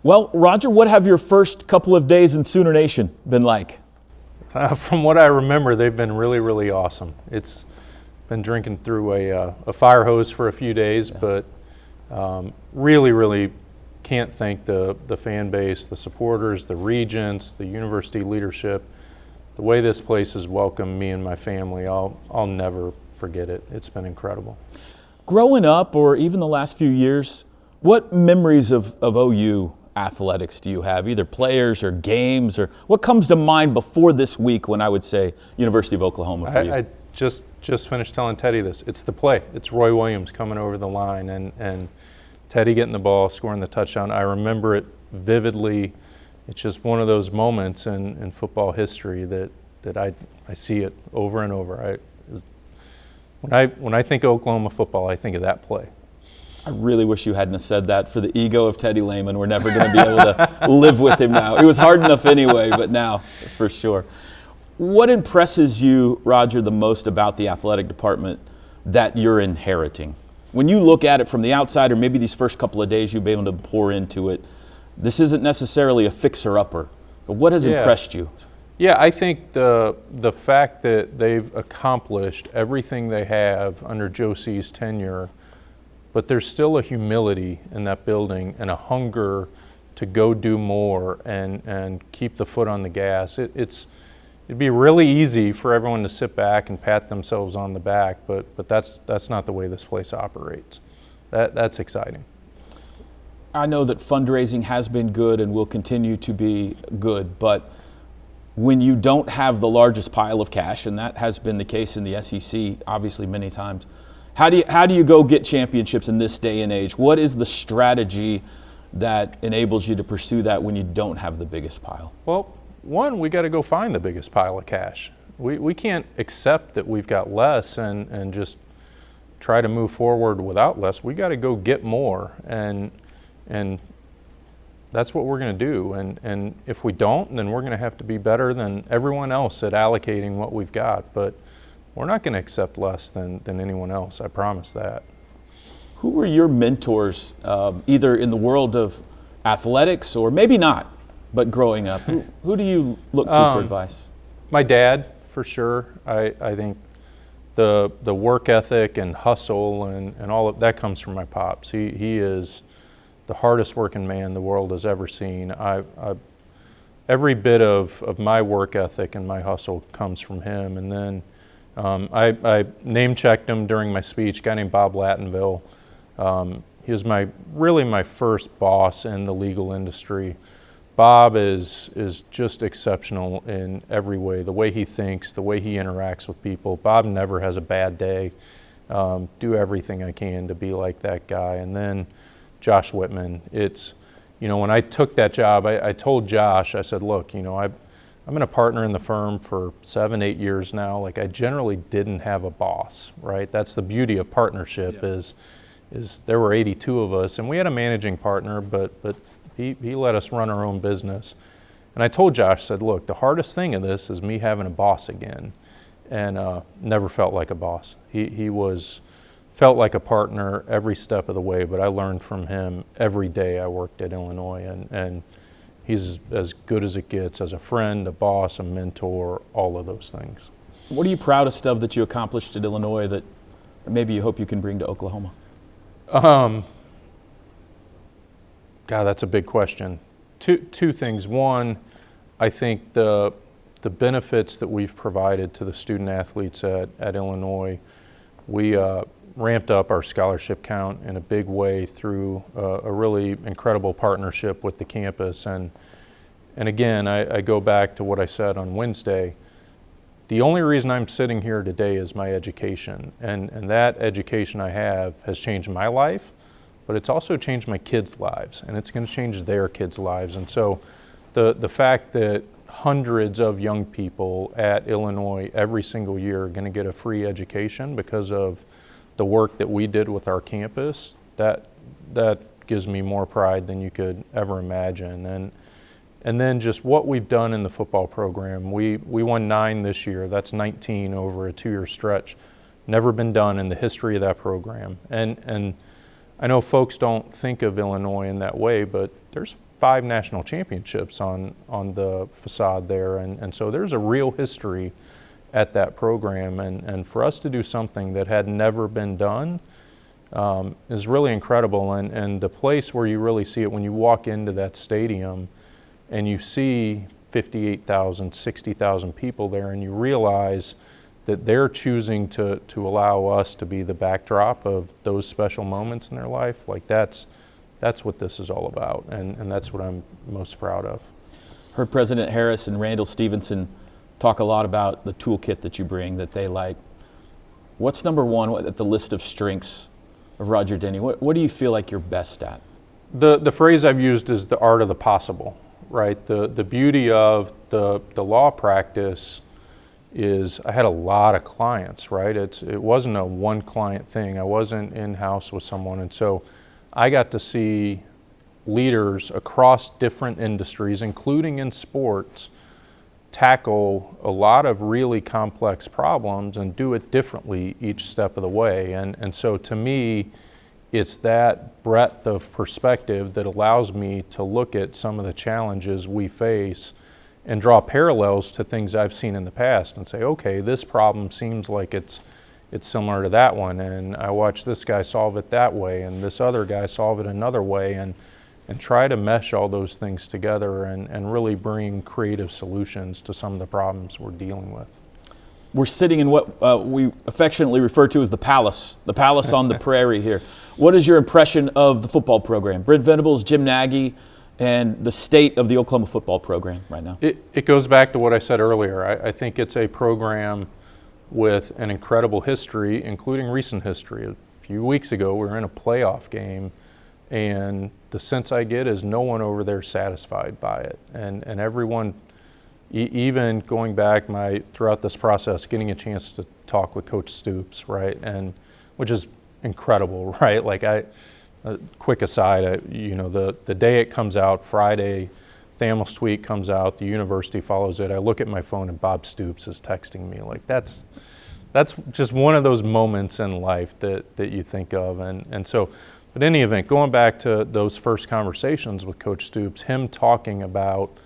Well, Roger, what have your first couple of days in Sooner Nation been like? From what I remember, they've been really, really awesome. It's been drinking through a fire hose for a few days, but really, really can't thank the fan base, the supporters, the regents, the university leadership. The way this place has welcomed me and my family, I'll never forget it. It's been incredible. Growing up, or even the last few years, what memories of OU athletics do you have, either players or games, or what comes to mind before this week when I would say University of Oklahoma for you? I just finished telling Teddy this. It's the play. It's Roy Williams coming over the line and Teddy getting the ball, scoring the touchdown. I remember it vividly. It's just one of those moments in football history that I see it over and over. When I think of Oklahoma football, I think of that play. I really wish you hadn't have said that. For the ego of Teddy Lehman, we're never going to be able to live with him now. It was hard enough anyway, but now, for sure. What impresses you, Roger, the most about the athletic department that you're inheriting? When you look at it from the outside, or maybe these first couple of days you've been able to pour into it, this isn't necessarily a fixer-upper. But what has impressed you? Yeah, I think the fact that they've accomplished everything they have under Joe C's tenure, but there's still a humility in that building and a hunger to go do more and keep the foot on the gas. It'd be really easy for everyone to sit back and pat themselves on the back, but that's not the way this place operates. That's exciting. I know that fundraising has been good and will continue to be good, but when you don't have the largest pile of cash, and that has been the case in the SEC obviously many times, how do you go get championships in this day and age? What is the strategy that enables you to pursue that when you don't have the biggest pile? Well, one, we got to go find the biggest pile of cash. We can't accept that we've got less and just try to move forward without less. We got to go get more, and that's what we're going to do. And if we don't, then we're going to have to be better than everyone else at allocating what we've got. But we're not going to accept less than anyone else. I promise that. Who were your mentors, either in the world of athletics or maybe not, but growing up? Who do you look to for advice? My dad, for sure. I think the work ethic and hustle and all of that comes from my pops. He is the hardest working man the world has ever seen. Every bit of my work ethic and my hustle comes from him. And then I name-checked him during my speech, a guy named Bob Lattenville. He was really my first boss in the legal industry. Bob is just exceptional in every way, the way he thinks, the way he interacts with people. Bob never has a bad day. Do everything I can to be like that guy. And then Josh Whitman. When I took that job, I told Josh, I said, look, I've been a partner in the firm for 7-8 years now. Like, I generally didn't have a boss, right? That's the beauty of partnership. Yeah. is there were 82 of us, and we had a managing partner, but he let us run our own business. And I told Josh, I said, look, the hardest thing of this is me having a boss again, and never felt like a boss. He felt like a partner every step of the way, but I learned from him every day I worked at Illinois, and he's as good as it gets as a friend, a boss, a mentor, all of those things. What are you proudest of that you accomplished at Illinois that maybe you hope you can bring to Oklahoma? God, that's a big question. Two things. One, I think the benefits that we've provided to the student athletes at Illinois, we ramped up our scholarship count in a big way through a really incredible partnership with the campus. And again, I go back to what I said on Wednesday. The only reason I'm sitting here today is my education. And that education I have has changed my life, but it's also changed my kids' lives, and it's going to change their kids' lives. And so the fact that hundreds of young people at Illinois every single year are going to get a free education because of the work that we did with our campus, that gives me more pride than you could ever imagine. And then just what we've done in the football program. We won 9 this year. That's 19 over a 2-year stretch. Never been done in the history of that program. And I know folks don't think of Illinois in that way, but there's 5 national championships on the facade there, and so there's a real history at that program, and for us to do something that had never been done is really incredible, and the place where you really see it when you walk into that stadium and you see 58,000, 60,000 people there, and you realize that they're choosing to allow us to be the backdrop of those special moments in their life. Like that's what this is all about, and that's what I'm most proud of. Heard President Harris and Randall Stevenson talk a lot about the toolkit that you bring that they like. What's number one at the list of strengths of Roger Denny? What do you feel like you're best at? The phrase I've used is the art of the possible, right? The beauty of the law practice is I had a lot of clients, right? It wasn't a one client thing. I wasn't in-house with someone, and so I got to see leaders across different industries, including in sports, tackle a lot of really complex problems and do it differently each step of the way. And so to me, it's that breadth of perspective that allows me to look at some of the challenges we face and draw parallels to things I've seen in the past and say, okay, this problem seems like it's similar to that one, and I watched this guy solve it that way and this other guy solve it another way, and try to mesh all those things together and really bring creative solutions to some of the problems we're dealing with. We're sitting in what we affectionately refer to as the palace on the prairie here. What is your impression of the football program? Brent Venables, Jim Nagy, and the state of the Oklahoma football program right now? It goes back to what I said earlier. I think it's a program with an incredible history, including recent history. A few weeks ago, we were in a playoff game, and the sense I get is no one over there satisfied by it. And everyone, even going back throughout this process, getting a chance to talk with Coach Stoops, right, and which is incredible, right? Like quick aside, the day it comes out, Friday, the Amels tweet comes out, the university follows it. I look at my phone and Bob Stoops is texting me. Like that's just one of those moments in life that you think of. And so, but in any event, going back to those first conversations with Coach Stoops, him talking about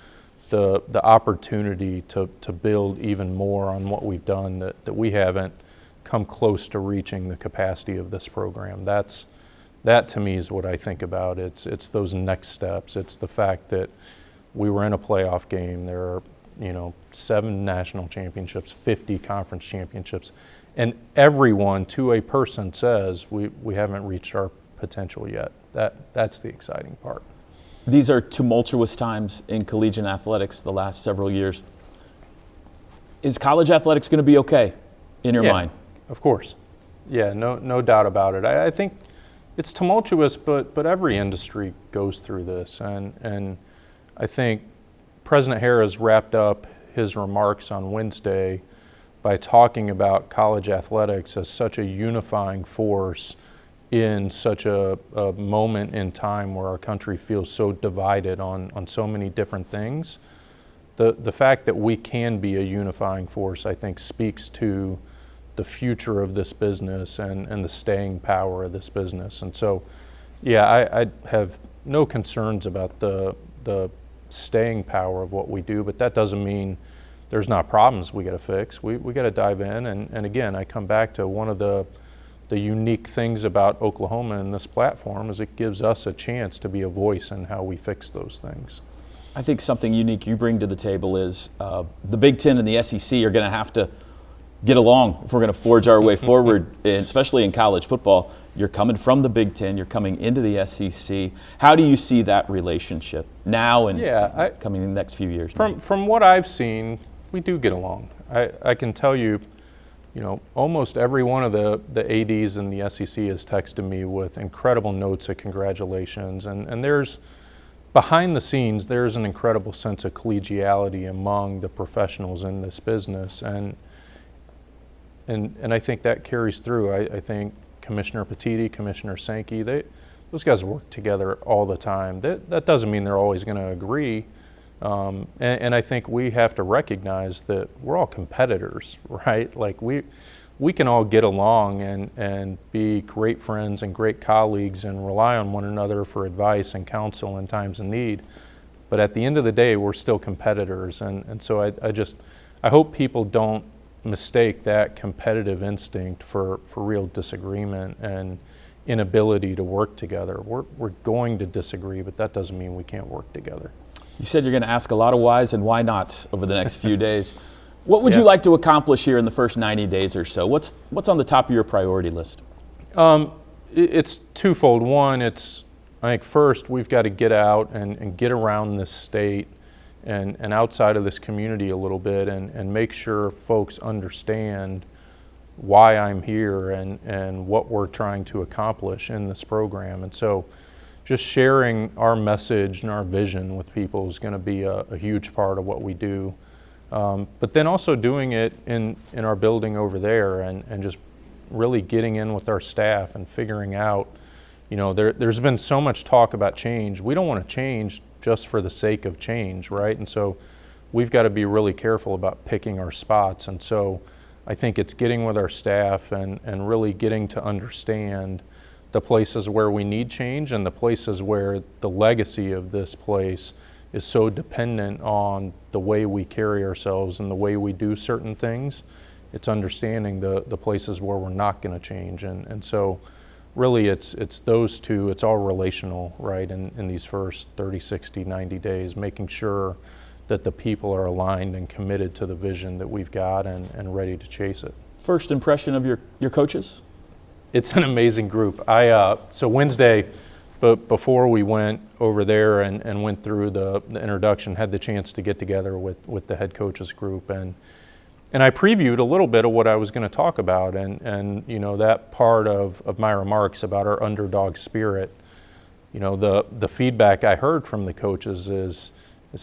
the opportunity to build even more on what we've done that we haven't come close to reaching the capacity of this program. That to me is what I think about. It's those next steps. It's the fact that we were in a playoff game. There are, 7 national championships, 50 conference championships, and everyone to a person says we haven't reached our potential yet. That's the exciting part. These are tumultuous times in collegiate athletics the last several years. Is college athletics going to be okay in your mind? Of course. Yeah, no doubt about it. I think it's tumultuous, but every industry goes through this, and I think President Harris wrapped up his remarks on Wednesday by talking about college athletics as such a unifying force in such a moment in time where our country feels so divided on so many different things. The fact that we can be a unifying force, I think, speaks to the future of this business and the staying power of this business. And so, yeah, I have no concerns about the staying power of what we do, but that doesn't mean there's not problems we got to fix. We got to dive in, and again, I come back to one of the unique things about Oklahoma and this platform is it gives us a chance to be a voice in how we fix those things. I think something unique you bring to the table is the Big Ten and the SEC are going to have to get along if we're going to forge our way forward, and especially in college football. You're coming from the Big Ten, you're coming into the SEC. How do you see that relationship now and coming in the next few years? From what I've seen, we do get along. I can tell you, almost every one of the ADs in the SEC has texted me with incredible notes of congratulations, and there's behind the scenes, there's an incredible sense of collegiality among the professionals in this business, and I think that carries through. I think Commissioner Petiti, Commissioner Sankey, those guys work together all the time. That doesn't mean they're always going to agree, and I think we have to recognize that we're all competitors, right? Like we we can all get along and be great friends and great colleagues and rely on one another for advice and counsel in times of need. But at the end of the day, we're still competitors. And so I hope people don't mistake that competitive instinct for real disagreement and inability to work together. We're going to disagree, but that doesn't mean we can't work together. You said you're going to ask a lot of whys and why nots over the next few days. What would you like to accomplish here in the first 90 days or so? What's on the top of your priority list? It's twofold. One, I think first we've got to get out and get around this state and outside of this community a little bit and make sure folks understand why I'm here and what we're trying to accomplish in this program. And so just sharing our message and our vision with people is going to be a huge part of what we do. But then also doing it in our building over there and just really getting in with our staff and figuring out, there's been so much talk about change. We don't want to change just for the sake of change, right? And so we've got to be really careful about picking our spots. And so I think it's getting with our staff and really getting to understand the places where we need change and the places where the legacy of this place is so dependent on the way we carry ourselves and the way we do certain things. It's understanding the places where we're not going to change. And so really it's those two, it's all relational, right, in these first 30, 60, 90 days, making sure that the people are aligned and committed to the vision that we've got and ready to chase it. First impression of your coaches? It's an amazing group. So Wednesday, but before we went over there and went through the introduction, had the chance to get together with the head coaches group and I previewed a little bit of what I was going to talk about and that part of my remarks about our underdog spirit. The feedback I heard from the coaches is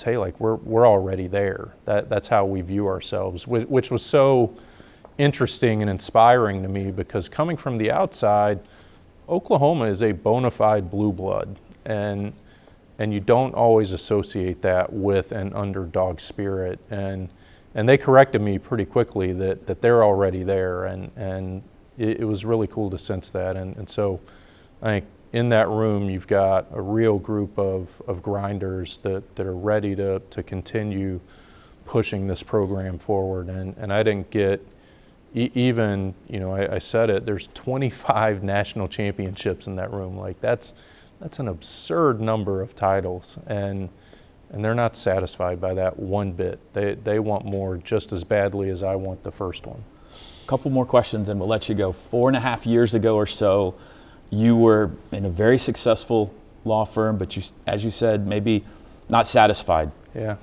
hey, like we're already there. That's how we view ourselves, which was so interesting and inspiring to me because coming from the outside, Oklahoma is a bona fide blue blood, and you don't always associate that with an underdog spirit. And they corrected me pretty quickly that they're already there, and it was really cool to sense that. And so I think in that room you've got a real group of grinders that are ready to continue pushing this program forward. And I didn't get even, I said it, there's 25 national championships in that room. Like that's an absurd number of titles, and they're not satisfied by that one bit. They want more just as badly as I want the first one. A couple more questions and we'll let you go. 4.5 years ago or so, you were in a very successful law firm, but as you said, maybe not satisfied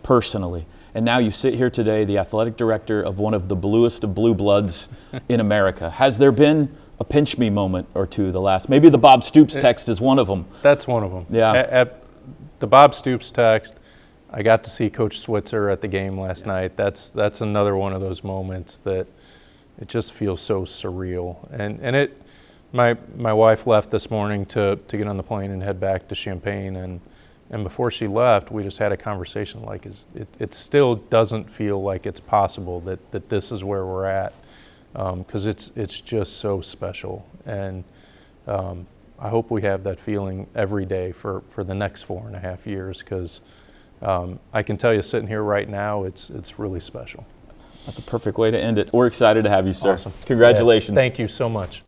personally. And now you sit here today, the athletic director of one of the bluest of blue bloods in America. Has there been a pinch me moment or two maybe the Bob Stoops text is one of them? That's one of them. Yeah. At the Bob Stoops text, I got to see Coach Switzer at the game last night. That's another one of those moments that it just feels so surreal. And my wife left this morning to get on the plane and head back to Champaign, and before she left, we just had a conversation like, it still doesn't feel like it's possible that this is where we're at, because it's just so special. And I hope we have that feeling every day for the next 4.5 years, because I can tell you sitting here right now, it's really special. That's a perfect way to end it. We're excited to have you, sir. Awesome. Congratulations. Yeah, thank you so much.